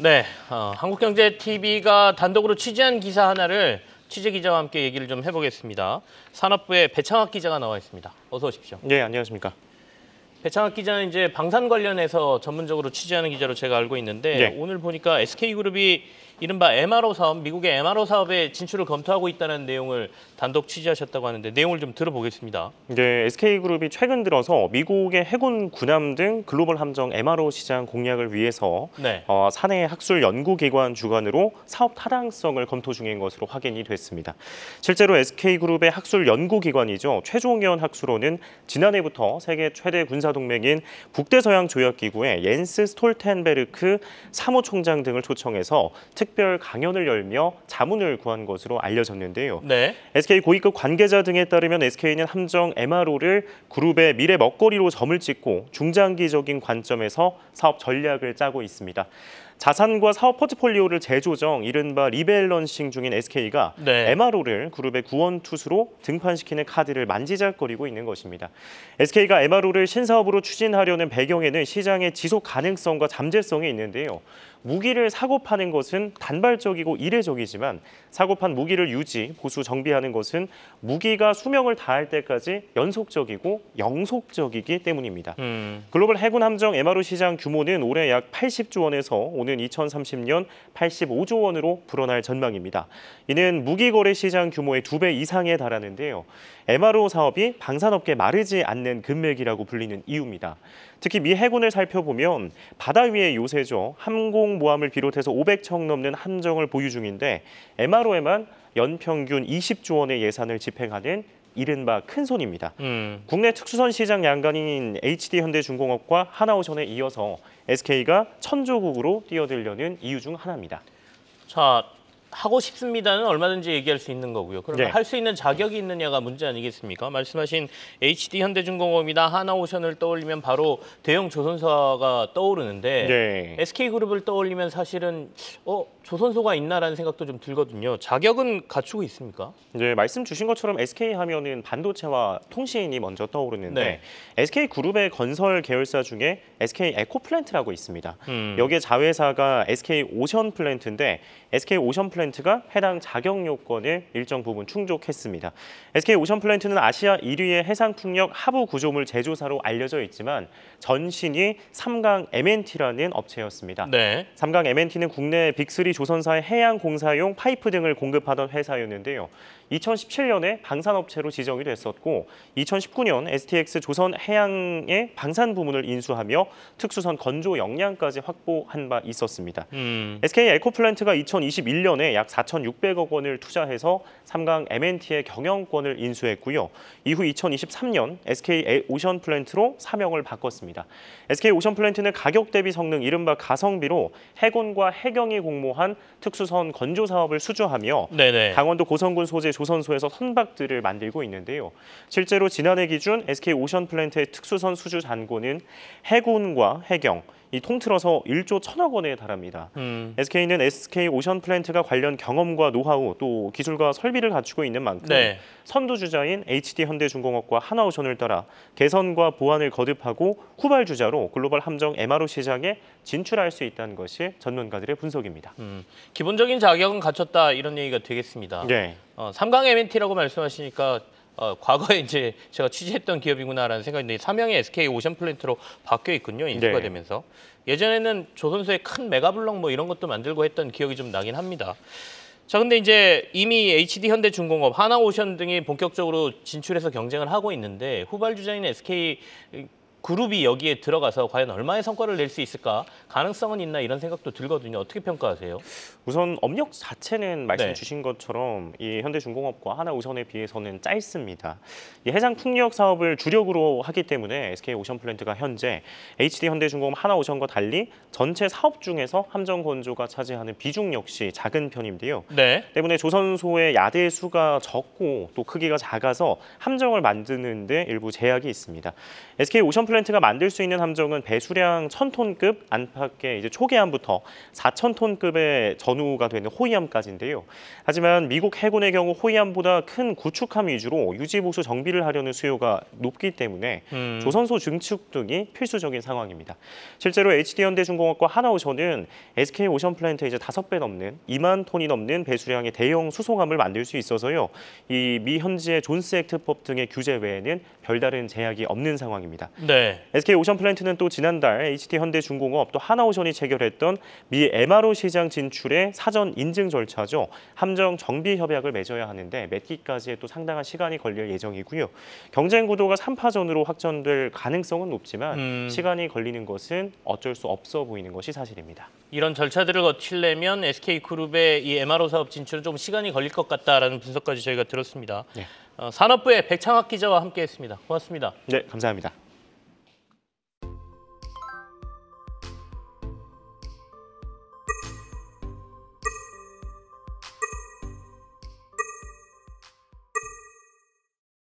네, 한국경제TV가 단독으로 취재한 기사 하나를 취재 기자와 함께 얘기를 좀 해보겠습니다. 산업부의 배창학 기자가 나와 있습니다. 어서 오십시오. 네, 안녕하십니까. 배창학 기자는 이제 방산 관련해서 전문적으로 취재하는 기자로 제가 알고 있는데 네. 오늘 보니까 SK그룹이 이른바 MRO 사업, 미국의 MRO 사업에 진출을 검토하고 있다는 내용을 단독 취재하셨다고 하는데 내용을 좀 들어보겠습니다. 네, SK그룹이 최근 들어서 미국의 해군 군함 등 글로벌 함정 MRO 시장 공략을 위해서 네. 사내 학술 연구기관 주관으로 사업 타당성을 검토 중인 것으로 확인이 됐습니다. 실제로 SK그룹의 학술 연구기관이죠. 최종현 학술원은 지난해부터 세계 최대 군사동맹인 북대서양조약기구의 옌스 스톨텐베르크 사무총장 등을 초청해서 특별 강연을 열며 자문을 구한 것으로 알려졌는데요. 네. SK 고위급 관계자 등에 따르면 SK는 함정 MRO를 그룹의 미래 먹거리로 점을 찍고 중장기적인 관점에서 사업 전략을 짜고 있습니다. 자산과 사업 포트폴리오를 재조정, 이른바 리밸런싱 중인 SK가 네. MRO를 그룹의 구원투수로 등판시키는 카드를 만지작거리고 있는 것입니다. SK가 MRO를 신사업으로 추진하려는 배경에는 시장의 지속 가능성과 잠재성이 있는데요. 무기를 사고 파는 것은 단발적이고 이례적이지만 사고판 무기를 유지, 보수, 정비하는 것은 무기가 수명을 다할 때까지 연속적이고 영속적이기 때문입니다. 글로벌 해군 함정 MRO 시장 규모는 올해 약 80조 원에서 오는 2030년 85조 원으로 불어날 전망입니다. 이는 무기 거래 시장 규모의 2배 이상에 달하는데요. MRO 사업이 방산업계 마르지 않는 금맥이라고 불리는 이유입니다. 특히 미 해군을 살펴보면 바다 위의 요새죠. 항공모함을 비롯해서 500척 넘는 함정을 보유 중인데 MRO에만 연평균 20조 원의 예산을 집행하는 이른바 큰손입니다. 국내 특수선 시장 양강인 HD현대중공업과 하나오션에 이어서 SK가 천조국으로 뛰어들려는 이유 중 하나입니다. 자, 하고 싶습니다는 얼마든지 얘기할 수 있는 거고요. 그러면 네. 할 수 있는 자격이 있느냐가 문제 아니겠습니까? 말씀하신 HD현대중공업이나 하나오션을 떠올리면 바로 대형 조선사가 떠오르는데 네. SK그룹을 떠올리면 사실은 조선소가 있나라는 생각도 좀 들거든요. 자격은 갖추고 있습니까? 네, 말씀 주신 것처럼 SK 하면은 반도체와 통신이 먼저 떠오르는데 네. SK그룹의 건설 계열사 중에 SK 에코플랜트라고 있습니다. 여기에 자회사가 SK 오션플랜트인데 SK 오션플랜트가 해당 자격 요건을 일정 부분 충족했습니다. SK 오션플랜트는 아시아 1위의 해상풍력 하부 구조물 제조사로 알려져 있지만 전신이 삼강 M&T라는 업체였습니다. 네. 삼강 M&T는 국내 빅3 조선사의 해양공사용 파이프 등을 공급하던 회사였는데요. 2017년에 방산업체로 지정이 됐었고 2019년 STX 조선해양의 방산 부문을 인수하며 특수선 건조 역량까지 확보한 바 있었습니다. SK 에코플랜트가 2021년에 약 4,600억 원을 투자해서 삼강 M&T의 경영권을 인수했고요. 이후 2023년 SK 오션플랜트로 사명을 바꿨습니다. SK 오션플랜트는 가격 대비 성능 이른바 가성비로 해군과 해경이 공모한 특수선 건조 사업을 수주하며 네네. 강원도 고성군 소재 조선소에서 선박들을 만들고 있는데요. 실제로 지난해 기준 SK 오션플랜트의 특수선 수주 잔고는 해군과 해경, 이 통틀어서 1조 1천억 원에 달합니다. SK는 SK 오션플랜트가 관련 경험과 노하우 또 기술과 설비를 갖추고 있는 만큼 네. 선두주자인 HD현대중공업과 하나오션을 따라 개선과 보완을 거듭하고 후발주자로 글로벌 함정 MRO 시장에 진출할 수 있다는 것이 전문가들의 분석입니다. 기본적인 자격은 갖췄다 이런 얘기가 되겠습니다. 네. 삼강 M&T라고 말씀하시니까 과거에 이제 제가 취재했던 기업이구나라는 생각이 드는데 사명이 SK 오션플랜트로 바뀌어 있군요. 인수가 네. 되면서. 예전에는 조선소의 큰 메가블럭 뭐 이런 것도 만들고 했던 기억이 좀 나긴 합니다. 자, 근데 이제 이미 HD현대중공업, 하나오션 등이 본격적으로 진출해서 경쟁을 하고 있는데 후발주자인 SK 그룹이 여기에 들어가서 과연 얼마의 성과를 낼 수 있을까? 가능성은 있나 이런 생각도 들거든요. 어떻게 평가하세요? 우선 업력 자체는 말씀 네. 주신 것처럼 이 현대중공업과 하나오션에 비해서는 짧습니다. 이 해상 풍력 사업을 주력으로 하기 때문에 SK 오션플랜트가 현재 HD현대중공업 하나오션과 달리 전체 사업 중에서 함정 건조가 차지하는 비중 역시 작은 편인데요. 네. 때문에 조선소의 야대 수가 적고 또 크기가 작아서 함정을 만드는 데 일부 제약이 있습니다. SK 오션 플랜트가 만들 수 있는 함정은 배수량 1,000톤급 안팎의 이제 초계함부터 4,000톤급의 전후가 되는 호위함까지인데요. 하지만 미국 해군의 경우 호위함보다 큰 구축함 위주로 유지 보수 정비를 하려는 수요가 높기 때문에 조선소 증축 등이 필수적인 상황입니다. 실제로 HD현대중공업과 하나오션은 SK 오션 플랜트에 이제 5배 넘는 2만 톤이 넘는 배수량의 대형 수송함을 만들 수 있어서요. 이 미 현지의 존스 액트법 등의 규제 외에는 별다른 제약이 없는 상황입니다. 네. SK 오션 플랜트는 또 지난달 HD현대중공업 또 하나오션이 체결했던 미 MRO 시장 진출의 사전 인증 절차죠. 함정 정비 협약을 맺어야 하는데 맺기까지에 또 상당한 시간이 걸릴 예정이고요. 경쟁 구도가 3파전으로 확전될 가능성은 높지만 시간이 걸리는 것은 어쩔 수 없어 보이는 것이 사실입니다. 이런 절차들을 거치려면 SK그룹의 이 MRO 사업 진출은 좀 시간이 걸릴 것 같다라는 분석까지 저희가 들었습니다. 네. 산업부의 백창학 기자와 함께했습니다. 고맙습니다. 네, 감사합니다.